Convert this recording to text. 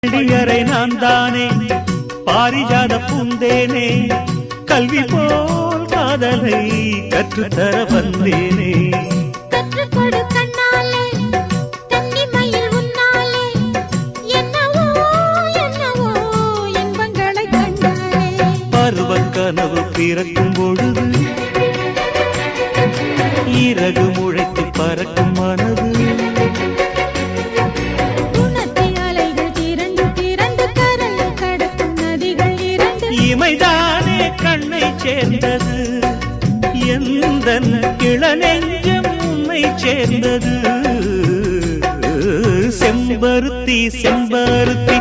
பள்ளியறை நான் தானே பாரிஜாத பூந்தேனே கல்வி போல் காதலை கற்றுத்தர வந்தேனே கற்றுக்கொடு கண்ணாலே கன்னிமயில் உன்னாலே என்னவோ என்னவோ இன்பங்களை கண்டாலே பருவக் கனவு பிறக்கும் பொழுது இறகு முளைத்து பறக்கும் மனது இமைதானே கண்ணை சேர்ந்தது எந்தன் இளநெஞ்சம் உன்னை சேர்ந்தது செம்பருத்தி செம்பருத்தி